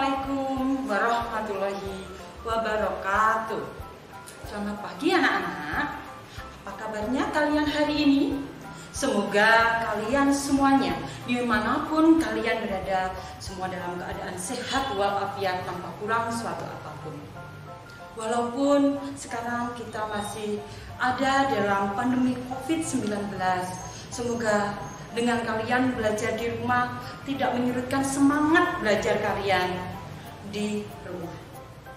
Assalamualaikum warahmatullahi wabarakatuh. Selamat pagi anak-anak. Apa kabarnya kalian hari ini? Semoga kalian semuanya dimanapun kalian berada, semua dalam keadaan sehat walafiat tanpa kurang suatu apapun. Walaupun sekarang kita masih ada dalam pandemi COVID-19, semoga dengan kalian belajar di rumah tidak menyurutkan semangat belajar kalian di rumah.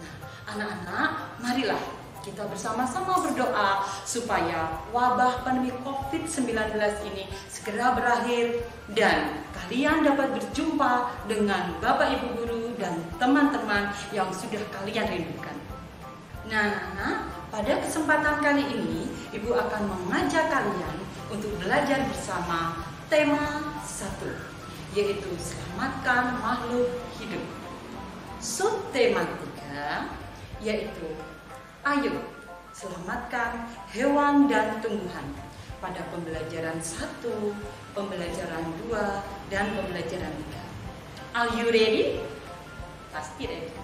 Nah, anak-anak, marilah kita bersama-sama berdoa supaya wabah pandemi COVID-19 ini segera berakhir dan kalian dapat berjumpa dengan Bapak Ibu guru dan teman-teman yang sudah kalian rindukan. Nah, anak-anak, pada kesempatan kali ini Ibu akan mengajak kalian untuk belajar bersama tema 1, yaitu selamatkan makhluk hidup. Subtema 3 yaitu ayo selamatkan hewan dan tumbuhan pada pembelajaran 1, pembelajaran 2, dan pembelajaran 3. Are you ready? Pasti ready.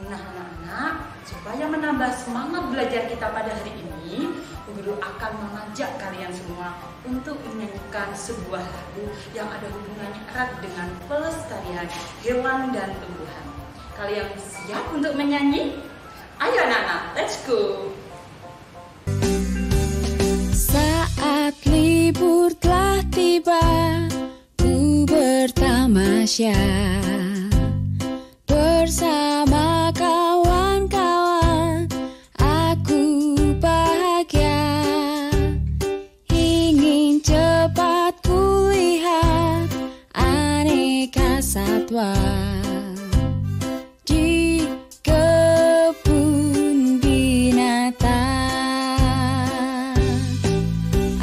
Nah, anak-anak, supaya menambah semangat belajar kita pada hari ini, guru akan mengajak kalian semua untuk menyanyikan sebuah lagu yang ada hubungannya erat dengan pelestarian hewan dan tumbuhan. Kalian siap untuk menyanyi? Ayo anak-anak, let's go! Saat libur telah tiba, ku bertamasya bersama kawan-kawan, aku bahagia. Ingin cepat kulihat aneka satwa di kebun binatang.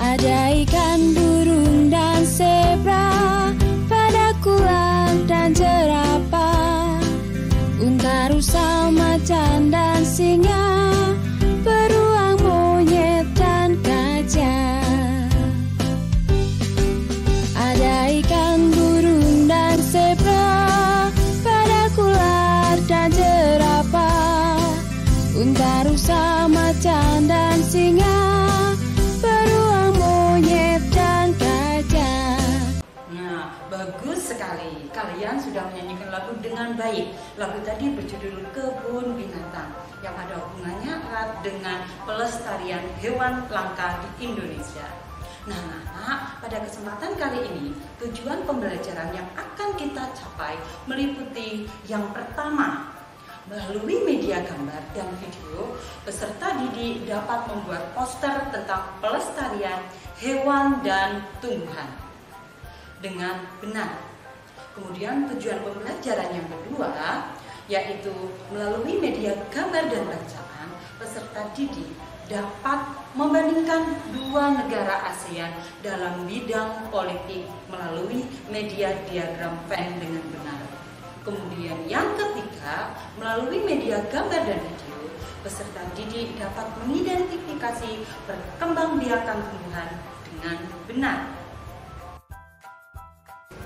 Ada ikan, burung, dan zebra, pada kulang dan jerapah, unta, rusa, macan, dan singa, beruang, monyet, dan gajah. Ada ikan, burung, dan zebra, pada ular dan jerapah, unta, rusa, macan, dan singa, beruang, monyet, dan gajah. Nah, bagus sekali. Kalian sudah menyanyikan lagu dengan baik. Lagu tadi berjudul Kebun Binatang yang ada hubungannya erat dengan pelestarian hewan langka di Indonesia. Nah, anak, pada kesempatan kali ini tujuan pembelajaran yang akan kita capai meliputi yang pertama, melalui media gambar dan video, peserta didik dapat membuat poster tentang pelestarian hewan dan tumbuhan dengan benar. Kemudian tujuan pembelajaran yang kedua yaitu melalui media gambar dan bacaan, peserta didik dapat membandingkan dua negara ASEAN dalam bidang politik melalui media diagram Venn dengan benar. Kemudian yang ketiga, melalui media gambar dan video, peserta didik dapat mengidentifikasi perkembangbiakan tumbuhan dengan benar.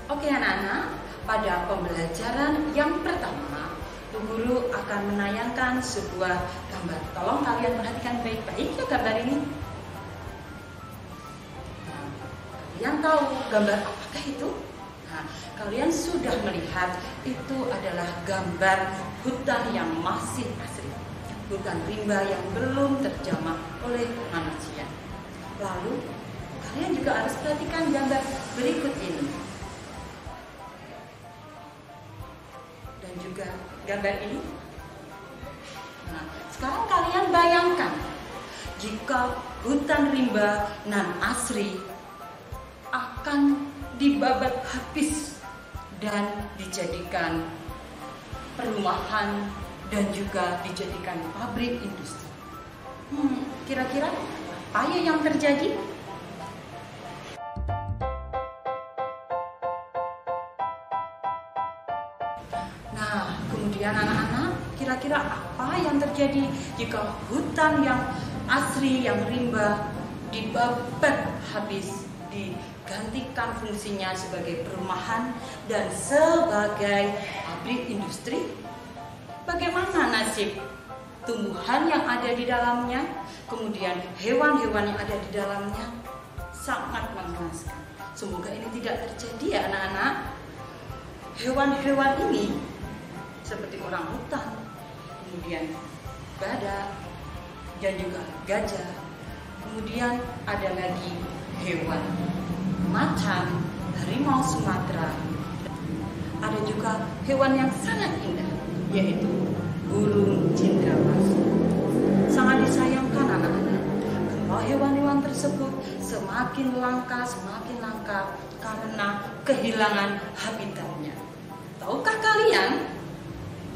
Oke anak-anak, pada pembelajaran yang pertama, Bu Guru akan menayangkan sebuah gambar. Tolong kalian perhatikan baik-baik ya gambar ini. Nah, kalian tahu gambar apakah itu? Nah, kalian sudah melihat itu adalah gambar hutan yang masih asri, hutan rimba yang belum terjamah oleh manusia. Lalu, kalian juga harus perhatikan gambar berikut ini. Dan juga gambar ini. Nah, sekarang kalian bayangkan jika hutan rimba nan asri akan dibabat habis dan dijadikan perumahan dan juga dijadikan pabrik industri. Kira-kira apa ya yang terjadi? Nah, kemudian anak-anak, kira-kira apa yang terjadi jika hutan yang asri, yang rimba dibabat habis, digantikan fungsinya sebagai perumahan dan sebagai pabrik industri? Bagaimana nasib tumbuhan yang ada di dalamnya, kemudian hewan-hewan yang ada di dalamnya? Sangat mengenaskan. Semoga ini tidak terjadi ya anak-anak. Hewan-hewan ini seperti orang hutan, kemudian badak, dan juga gajah. Kemudian ada lagi hewan macan, harimau Sumatera. Ada juga hewan yang sangat indah, yaitu burung cendrawasih. Sangat disayangkan anak-anak, kalau hewan-hewan tersebut semakin langka karena kehilangan habitatnya. Tahukah kalian,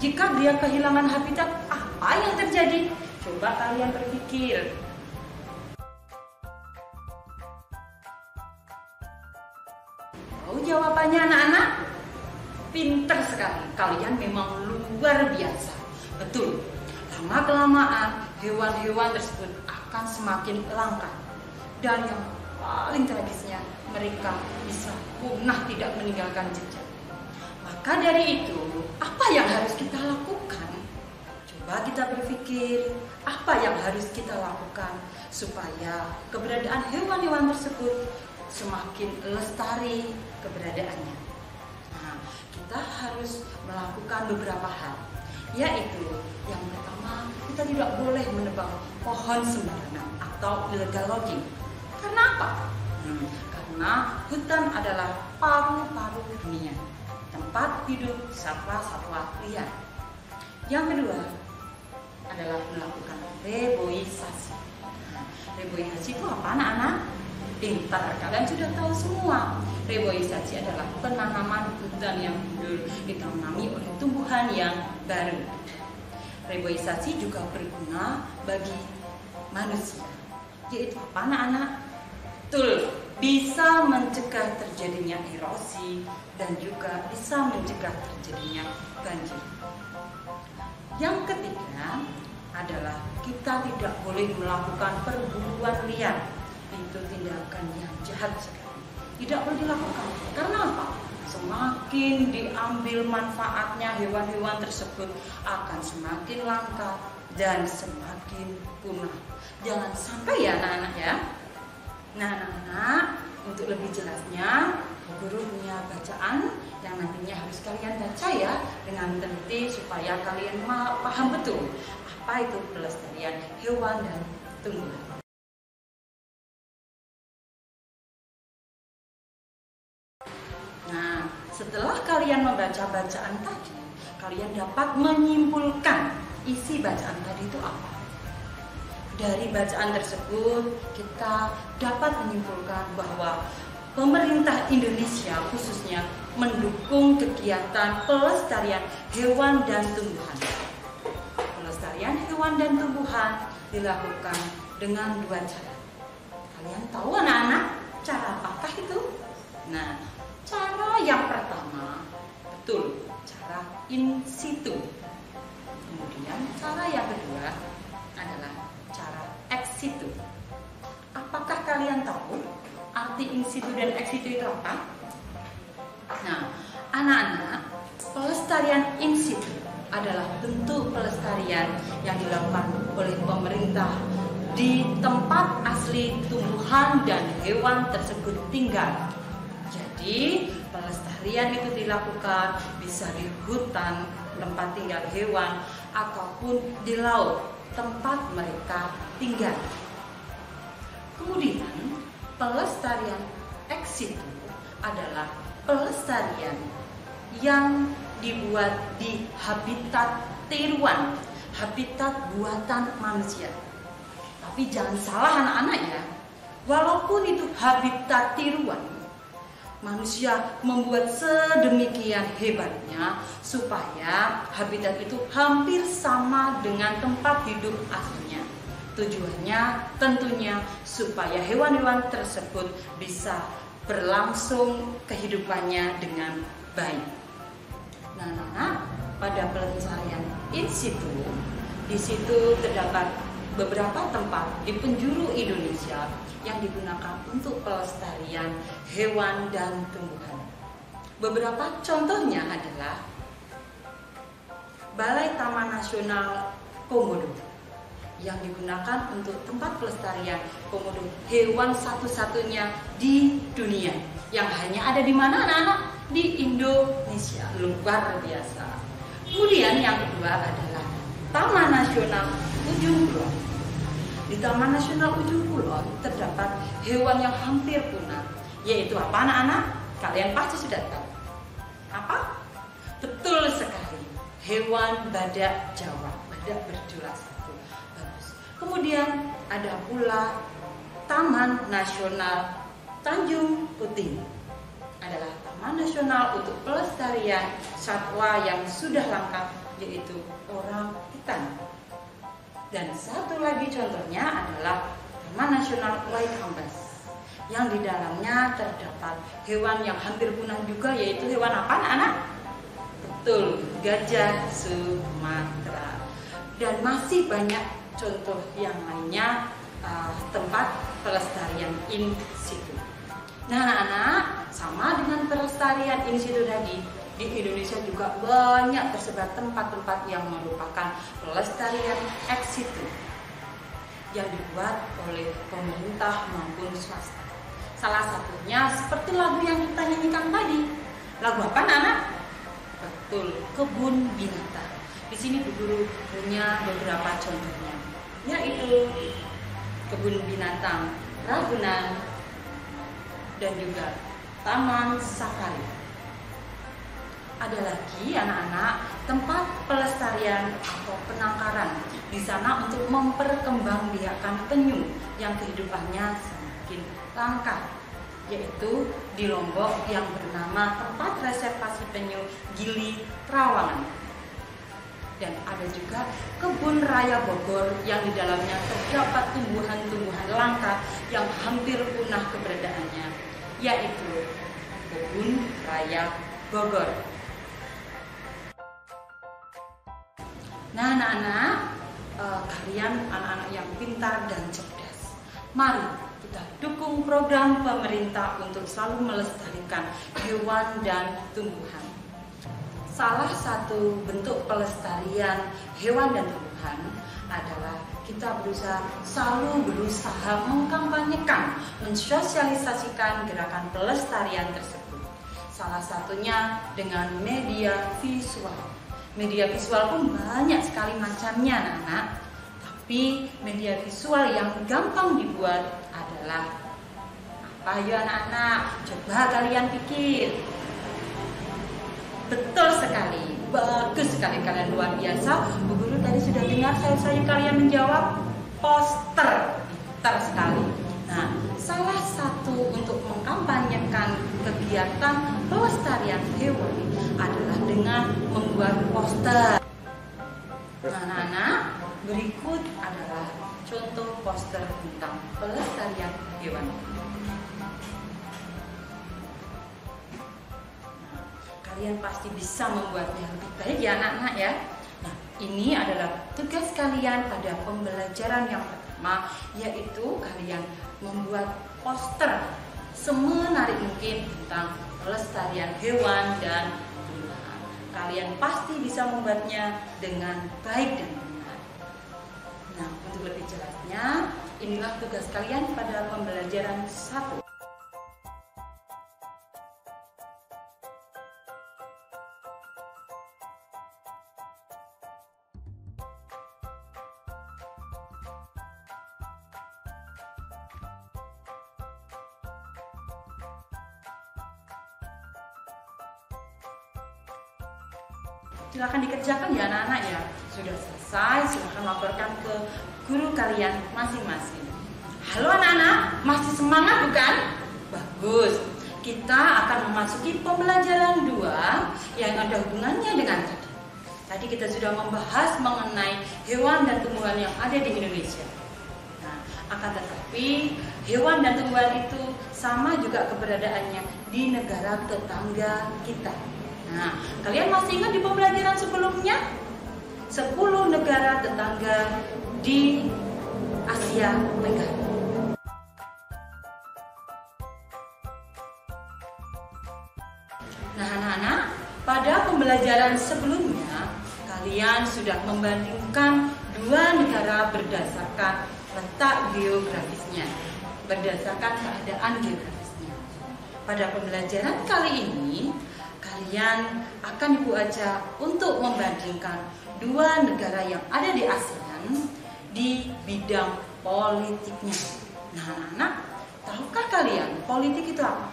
jika dia kehilangan habitat, apa yang terjadi? Coba kalian berpikir. Tahu jawabannya anak-anak? Pinter sekali, kalian memang luar biasa. Betul, lama-kelamaan hewan-hewan tersebut akan semakin langka. Dan yang paling tragisnya, mereka bisa punah tidak meninggalkan jejak. Maka dari itu, apa yang harus kita lakukan? Coba kita berpikir, apa yang harus kita lakukan supaya keberadaan hewan-hewan tersebut semakin lestari keberadaannya. Nah, kita harus melakukan beberapa hal, yaitu yang pertama, kita tidak boleh menebang pohon sembarangan atau illegal logging. Karena apa? Karena hutan adalah paru-paru dunia, tempat hidup satwa-satwa liar. Yang kedua adalah melakukan reboisasi. Reboisasi itu apa anak-anak? Pintar, kalian sudah tahu semua. Reboisasi adalah penanaman hutan yang mundur ditanami oleh tumbuhan yang baru. Reboisasi juga berguna bagi manusia, yaitu apa anak-anak? Betul, bisa mencegah terjadinya erosi dan juga bisa mencegah terjadinya banjir. Yang ketiga adalah kita tidak boleh melakukan perburuan liar. Itu tindakan yang jahat sekali. Tidak boleh dilakukan. Karena apa? Semakin diambil manfaatnya, hewan-hewan tersebut akan semakin langka dan semakin punah. Jangan sampai ya anak-anak ya. Nah anak-anak, untuk lebih jelasnya, guru punya bacaan yang nantinya harus kalian baca ya dengan teliti supaya kalian paham betul apa itu pelestarian hewan dan tumbuhan. Nah, setelah kalian membaca bacaan tadi, kalian dapat menyimpulkan isi bacaan tadi itu apa. Dari bacaan tersebut, kita dapat menyimpulkan bahwa pemerintah Indonesia khususnya mendukung kegiatan pelestarian hewan dan tumbuhan. Pelestarian hewan dan tumbuhan dilakukan dengan dua cara. Kalian tahu anak-anak cara apakah itu? Nah, cara yang pertama, betul, cara in situ. Kemudian cara yang kedua adalah cara ex situ. Apakah kalian tahu arti in situ dan ex situ itu apa? Nah, anak-anak, pelestarian in situ adalah bentuk pelestarian yang dilakukan oleh pemerintah di tempat asli tumbuhan dan hewan tersebut tinggal. Jadi, pelestarian itu dilakukan bisa di hutan, tempat tinggal hewan, ataupun di laut, tempat mereka tinggal. Kemudian, pelestarian ex situ adalah pelestarian yang dibuat di habitat tiruan, habitat buatan manusia. Tapi jangan salah anak-anak ya, walaupun itu habitat tiruan, manusia membuat sedemikian hebatnya supaya habitat itu hampir sama dengan tempat hidup aslinya. Tujuannya tentunya supaya hewan-hewan tersebut bisa berlangsung kehidupannya dengan baik. Nah, pada pelestarian in situ, di situ terdapat beberapa tempat di penjuru Indonesia yang digunakan untuk pelestarian hewan dan tumbuhan. Beberapa contohnya adalah Balai Taman Nasional Komodo yang digunakan untuk tempat pelestarian komodo, hewan satu-satunya di dunia yang hanya ada di mana anak-anak? Di Indonesia. Luar biasa. Kemudian yang kedua adalah Taman Nasional Ujung Kulon. Di Taman Nasional Ujung Kulon terdapat hewan yang hampir punah, yaitu apa anak-anak? Kalian pasti sudah tahu. Apa? Betul sekali, hewan badak Jawa, badak berjula satu. Bagus. Kemudian ada pula Taman Nasional Tanjung Puting, adalah taman nasional untuk pelestarian satwa yang sudah langka, yaitu orang hitam. Dan satu lagi contohnya adalah Taman Nasional Waikambas, yang di dalamnya terdapat hewan yang hampir punah juga, yaitu hewan apa anak-anak? Betul, gajah Sumatera. Dan masih banyak contoh yang lainnya, tempat pelestarian in situ. Nah anak-anak, sama dengan pelestarian in situ tadi, di Indonesia juga banyak tersebar tempat-tempat yang merupakan pelestarian ex situ yang dibuat oleh pemerintah maupun swasta. Salah satunya seperti lagu yang kita nyanyikan tadi. Lagu apa anak? Betul, Kebun Binatang. Di sini Bu Guru punya beberapa contohnya, yaitu Kebun Binatang Ragunan dan juga Taman Safari. Ada lagi anak-anak tempat pelestarian atau penangkaran di sana untuk memperkembangbiakan penyu yang kehidupannya semakin langka, yaitu di Lombok yang bernama Tempat Reservasi Penyu Gili Trawangan. Dan ada juga Kebun Raya Bogor yang di dalamnya terdapat tumbuhan-tumbuhan langka yang hampir punah keberadaannya, yaitu Kebun Raya Bogor. Nah anak-anak, kalian anak-anak yang pintar dan cerdas, mari kita dukung program pemerintah untuk selalu melestarikan hewan dan tumbuhan. Salah satu bentuk pelestarian hewan dan tumbuhan adalah kita selalu berusaha mengkampanyekan, mensosialisasikan gerakan pelestarian tersebut. Salah satunya dengan media visual. Media visual pun banyak sekali macamnya anak-anak. Tapi media visual yang gampang dibuat adalah apa ya anak-anak? Coba kalian pikir. Betul sekali, bagus sekali kalian, luar biasa. Bu Guru tadi sudah dengar saya kalian menjawab poster. Pintar sekali. Nah, salah satu untuk mengkampanyekan kegiatan pelestarian hewan adalah dengan membuat poster. Nah, anak-anak, berikut adalah contoh poster tentang pelestarian hewan. Nah, kalian pasti bisa membuatnya lebih baik ya anak-anak ya. Nah, ini adalah tugas kalian pada pembelajaran yang pertama, yaitu kalian membuat poster semenarik mungkin tentang pelestarian hewan dan tumbuhan. Kalian pasti bisa membuatnya dengan baik dan benar. Nah, untuk lebih jelasnya, inilah tugas kalian pada pembelajaran 1. Silakan dikerjakan ya anak-anak ya. Sudah selesai, silakan laporkan ke guru kalian masing-masing. Halo anak-anak, masih semangat bukan? Bagus. Kita akan memasuki pembelajaran 2 yang ada hubungannya dengan tadi. Tadi kita sudah membahas mengenai hewan dan tumbuhan yang ada di Indonesia. Nah, akan tetapi hewan dan tumbuhan itu sama juga keberadaannya di negara tetangga kita. Nah, kalian masih ingat di pembelajaran sebelumnya? 10 negara tetangga di Asia Tenggara. pembelajaran sebelumnya, kalian sudah membandingkan dua negara berdasarkan letak geografisnya, berdasarkan keadaan geografisnya. Pada pembelajaran kali ini, kalian akan Ibu ajak untuk membandingkan dua negara yang ada di ASEAN di bidang politiknya. Nah, anak-anak, tahukah kalian politik itu apa?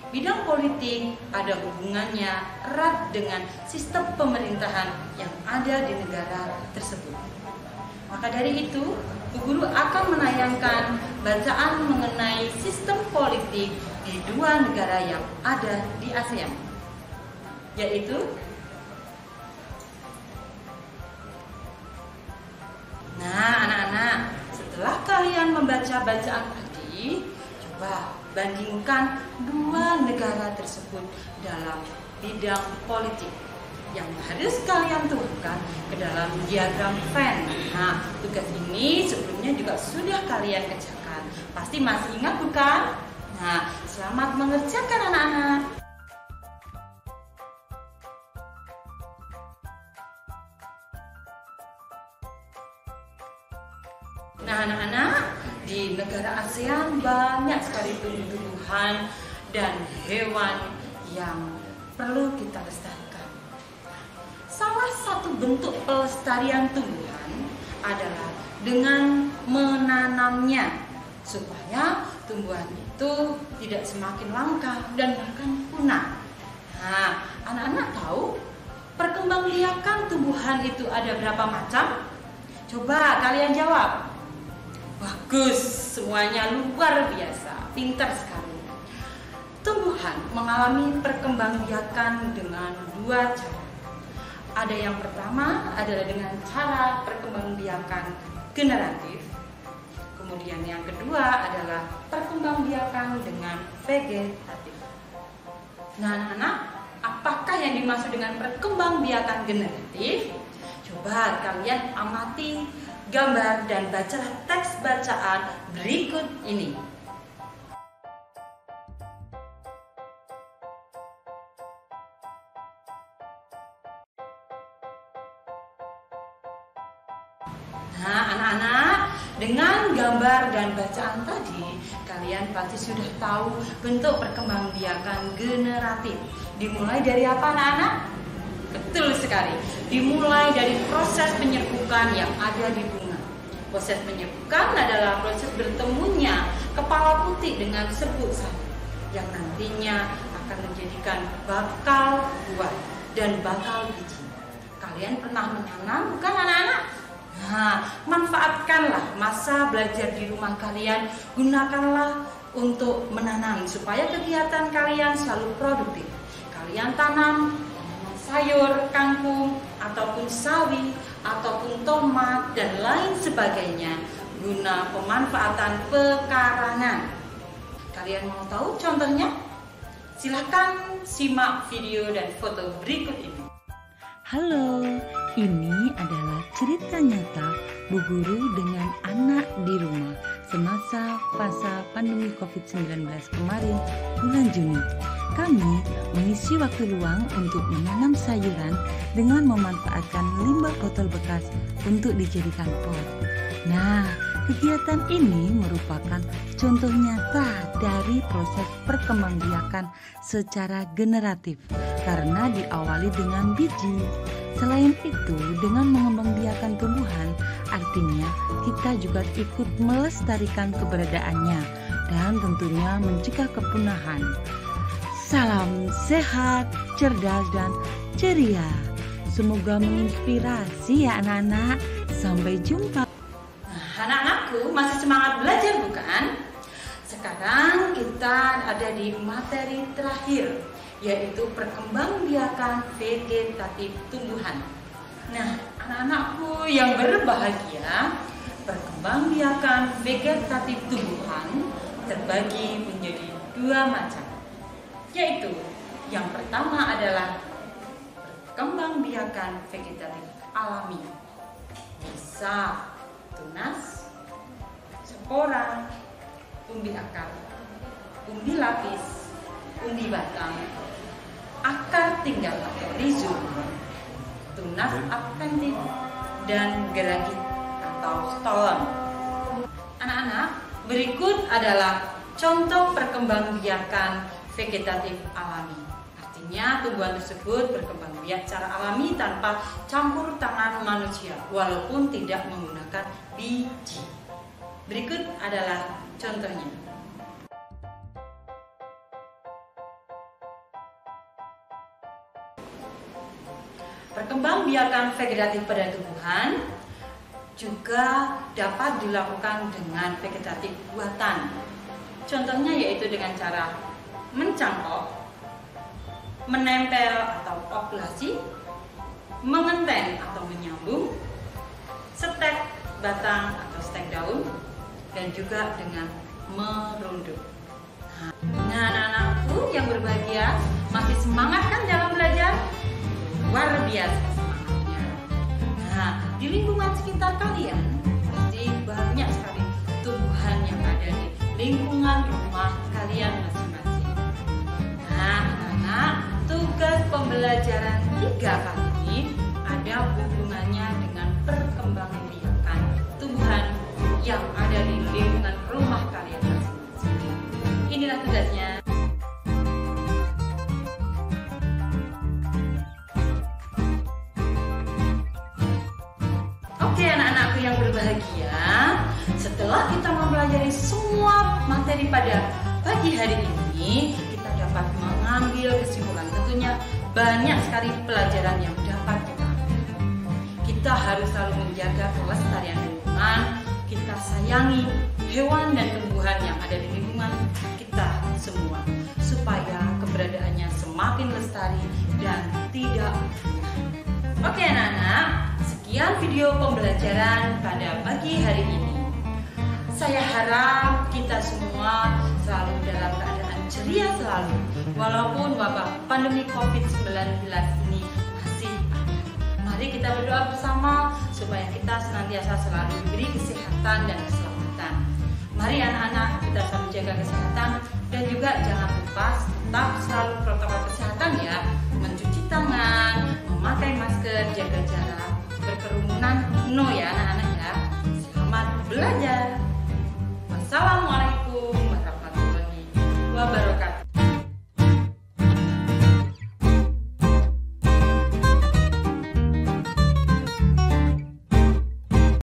Bidang politik ada hubungannya erat dengan sistem pemerintahan yang ada di negara tersebut. Maka dari itu, Bu Guru akan menayangkan bacaan mengenai sistem politik di dua negara yang ada di ASEAN, yaitu anak-anak, setelah kalian membaca bacaan tadi, coba bandingkan dua negara tersebut dalam bidang politik yang harus kalian tuangkan ke dalam diagram Venn. Nah, tugas ini sebelumnya juga sudah kalian kerjakan. Pasti masih ingat bukan? Nah, selamat mengerjakan anak-anak. Nah, anak-anak, di negara ASEAN banyak sekali tumbuh-tumbuhan dan hewan yang perlu kita lestarikan. Salah satu bentuk pelestarian tumbuhan adalah dengan menanamnya supaya tumbuhan itu tidak semakin langka dan bahkan punah. Nah, anak-anak tahu perkembangbiakan tumbuhan itu ada berapa macam? Coba kalian jawab. Bagus, semuanya luar biasa, pintar sekali. Tumbuhan mengalami perkembangbiakan dengan dua cara. Ada yang pertama adalah dengan cara perkembangbiakan generatif. Kemudian yang kedua adalah perkembangbiakan dengan vegetatif. Nah, anak-anak, apakah yang dimaksud dengan perkembangbiakan generatif? Coba kalian amati gambar dan bacalah teks bacaan berikut ini. Nah, anak-anak, dengan gambar dan bacaan tadi, kalian pasti sudah tahu bentuk perkembangbiakan generatif. Dimulai dari apa, anak-anak? Betul sekali, dimulai dari proses penyerbukan yang ada di bunga. Proses penyerbukan adalah proses bertemunya kepala putih dengan serbuk sari yang nantinya akan menjadikan bakal buah dan bakal biji. Kalian pernah menanam bukan anak-anak? Nah, manfaatkanlah masa belajar di rumah kalian, gunakanlah untuk menanam supaya kegiatan kalian selalu produktif. Kalian tanam sayur, kangkung, ataupun sawi, ataupun tomat, dan lain sebagainya guna pemanfaatan pekarangan. Kalian mau tahu contohnya? Silahkan simak video dan foto berikut ini. Halo, ini adalah cerita nyata Bu Guru dengan anak di rumah semasa masa pandemi COVID-19 kemarin bulan Juni. Kami mengisi waktu luang untuk menanam sayuran dengan memanfaatkan limbah botol bekas untuk dijadikan pot. Nah, kegiatan ini merupakan contoh nyata dari proses perkembangbiakan secara generatif karena diawali dengan biji. Selain itu, dengan mengembangbiakan tumbuhan, artinya kita juga ikut melestarikan keberadaannya dan tentunya mencegah kepunahan. Salam sehat, cerdas, dan ceria. Semoga menginspirasi ya anak-anak. Sampai jumpa. Nah, anak-anakku masih semangat belajar bukan? Sekarang kita ada di materi terakhir, yaitu perkembangbiakan vegetatif tumbuhan. Nah, anak-anakku yang berbahagia, perkembangbiakan vegetatif tumbuhan terbagi menjadi dua macam. Yaitu yang pertama adalah perkembangbiakan vegetatif alami, bisa tunas, spora, umbi akar, umbi lapis, umbi batang, akar tinggal akar. rhizoma, tunas adventif, dan geragit atau stolon. Anak-anak, berikut adalah contoh perkembangbiakan vegetatif alami. Artinya tumbuhan tersebut berkembang biak secara alami tanpa campur tangan manusia, walaupun tidak menggunakan biji. Berikut adalah contohnya. Perkembangbiakan vegetatif pada tumbuhan juga dapat dilakukan dengan vegetatif buatan. Contohnya yaitu dengan cara mencangkok, menempel atau okulasi, mengenteng atau menyambung, stek batang atau stek daun, dan juga dengan merunduk. Nah, anak-anakku yang berbahagia, masih semangat kan dalam belajar? Luar biasa semangatnya. Nah, di lingkungan sekitar kalian pasti banyak sekali tumbuhan yang ada di lingkungan rumah kalian masing-masing. Nah, anak-anak, tugas pembelajaran 3 kali ini ada hubungannya dengan perkembangbiakan tumbuhan yang ada di lingkungan rumah kalian masing-masing. Inilah tugasnya. Oke, anak-anakku yang berbahagia, setelah kita mempelajari semua materi pada pagi hari ini, kita dapat mengambil kesimpulan. Tentunya banyak sekali pelajaran yang dapat kita ambil. Kita harus selalu menjaga kelestarian lingkungan, kita sayangi hewan dan tumbuhan yang ada di lingkungan kita semua, supaya keberadaannya semakin lestari dan tidak punah. Oke anak-anak, sekian video pembelajaran pada pagi hari ini. Saya harap kita semua selalu dalam keadaan ceria selalu, walaupun wabah pandemi COVID-19 ini masih ada. Mari kita berdoa bersama supaya kita senantiasa selalu diberi kesehatan dan keselamatan. Mari anak-anak, kita selalu jaga kesehatan dan juga jangan lupa tetap selalu protokol kesehatan ya, mencuci tangan,